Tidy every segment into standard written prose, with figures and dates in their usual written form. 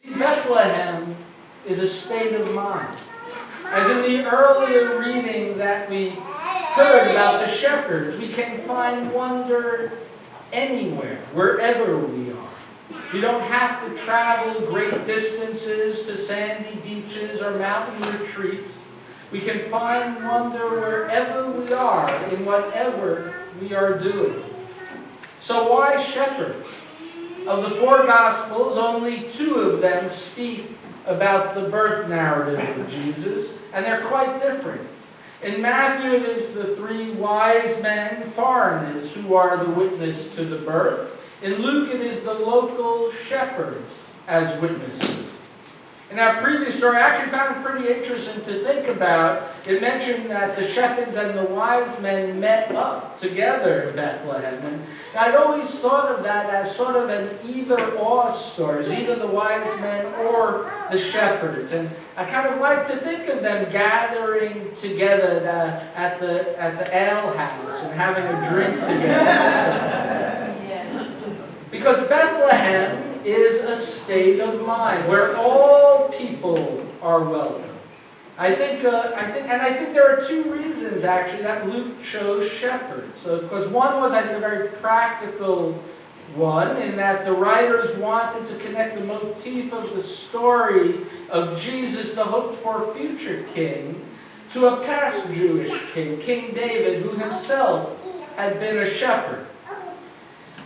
Bethlehem is a state of mind. As in the earlier reading that we heard about the shepherds, we can find wonder anywhere, wherever we are. We don't have to travel great distances to sandy beaches or mountain retreats. We can find wonder wherever we are, in whatever we are doing. So why shepherds? Of the 4 Gospels, only 2 of them speak about the birth narrative of Jesus, and they're quite different. In Matthew, it is the 3 wise men, foreigners, who are the witness to the birth. In Luke, it is the local shepherds as witnesses. In our previous story, I actually found it pretty interesting to think about. It mentioned that the shepherds and the wise men met up together in Bethlehem. And I'd always thought of that as sort of an either-or story, either the wise men or the shepherds. And I kind of like to think of them gathering together at the ale house and having a drink together. Because Bethlehem is a state of mind where all people are welcome. I think there are 2 reasons actually that Luke chose shepherds. So, because one was, I think, a very practical one, in that the writers wanted to connect the motif of the story of Jesus, the hoped-for future king, to a past Jewish king, King David, who himself had been a shepherd.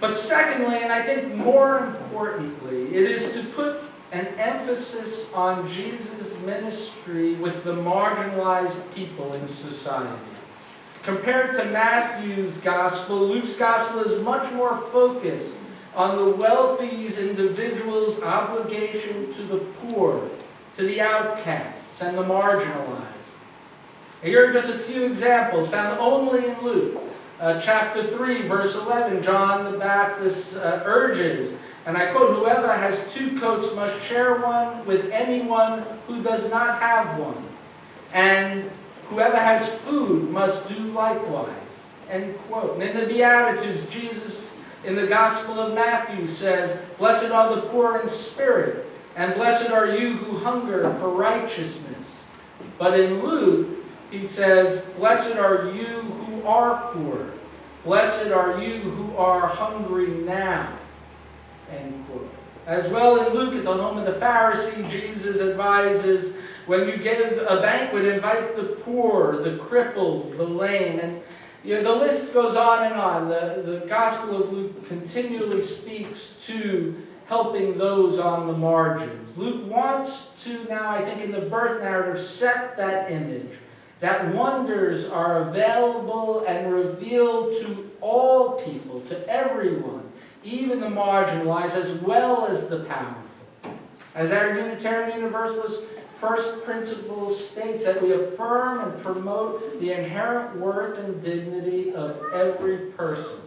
But secondly, and I think more importantly, it is to put an emphasis on Jesus' ministry with the marginalized people in society. Compared to Matthew's gospel, Luke's gospel is much more focused on the wealthy individuals' obligation to the poor, to the outcasts, and the marginalized. Here are just a few examples found only in Luke. Chapter 3, verse 11, John the Baptist urges, and I quote, "Whoever has 2 coats must share one with anyone who does not have one. And whoever has food must do likewise." End quote. And in the Beatitudes, Jesus, in the Gospel of Matthew, says, "Blessed are the poor in spirit, and blessed are you who hunger for righteousness." But in Luke, he says, "Blessed are you who are poor. Blessed are you who are hungry now." End quote. As well in Luke, at the home of the Pharisee, Jesus advises, when you give a banquet, invite the poor, the crippled, the lame. And the list goes on and on. The Gospel of Luke continually speaks to helping those on the margins. Luke wants to now, I think, in the birth narrative, set that image, that wonders are available and revealed to all people, to everyone, even the marginalized, as well as the powerful. As our Unitarian Universalist first principle states, that we affirm and promote the inherent worth and dignity of every person.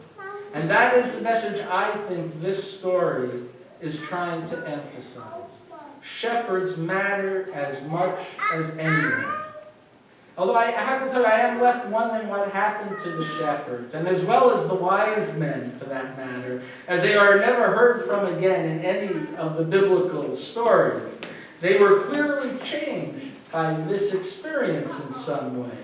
And that is the message I think this story is trying to emphasize. Shepherds matter as much as anyone. Although I have to tell you, I am left wondering what happened to the shepherds, and as well as the wise men, for that matter, as they are never heard from again in any of the biblical stories. They were clearly changed by this experience in some way.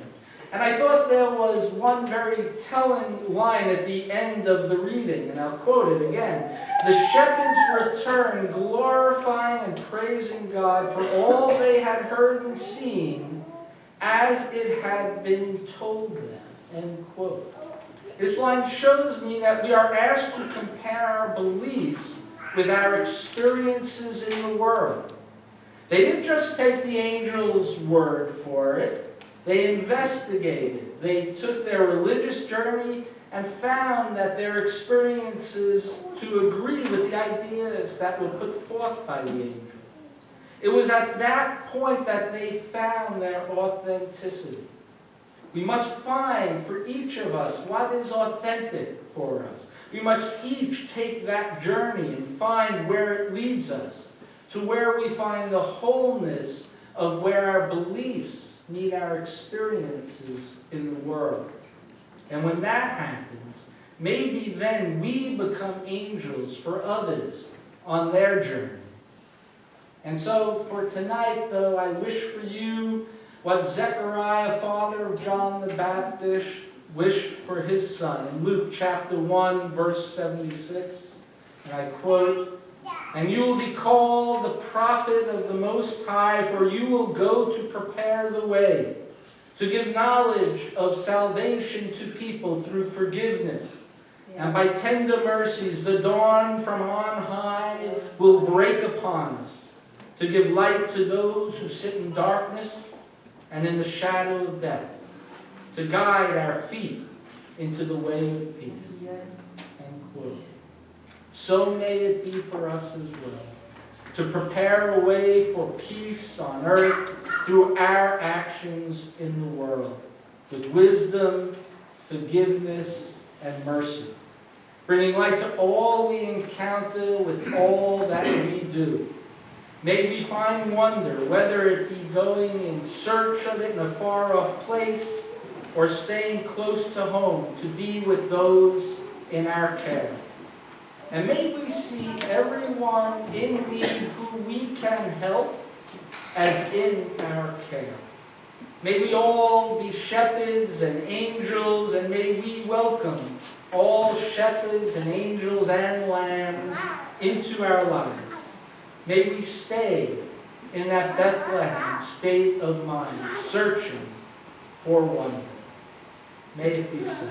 And I thought there was one very telling line at the end of the reading, and I'll quote it again. "The shepherds returned, glorifying and praising God for all they had heard and seen, as it had been told them." End quote. This line shows me that we are asked to compare our beliefs with our experiences in the world. They didn't just take the angel's word for it. They investigated. They took their religious journey and found that their experiences to agree with the ideas that were put forth by the angel. It was at that point that they found their authenticity. We must find for each of us what is authentic for us. We must each take that journey and find where it leads us, to where we find the wholeness of where our beliefs meet our experiences in the world. And when that happens, maybe then we become angels for others on their journey. And so for tonight, though, I wish for you what Zechariah, father of John the Baptist, wished for his son. In Luke chapter 1, verse 76, and I quote, "And you will be called the prophet of the Most High, for you will go to prepare the way, to give knowledge of salvation to people through forgiveness. And by tender mercies, the dawn from on high will break upon us, to give light to those who sit in darkness and in the shadow of death, to guide our feet into the way of peace." End quote. So may it be for us as well, to prepare a way for peace on earth through our actions in the world, with wisdom, forgiveness, and mercy, bringing light to all we encounter with all that we do. May we find wonder, whether it be going in search of it in a far-off place or staying close to home to be with those in our care. And may we see everyone in need who we can help as in our care. May we all be shepherds and angels, and may we welcome all shepherds and angels and lambs into our lives. May we stay in that Bethlehem state of mind, searching for wonder. May it be so.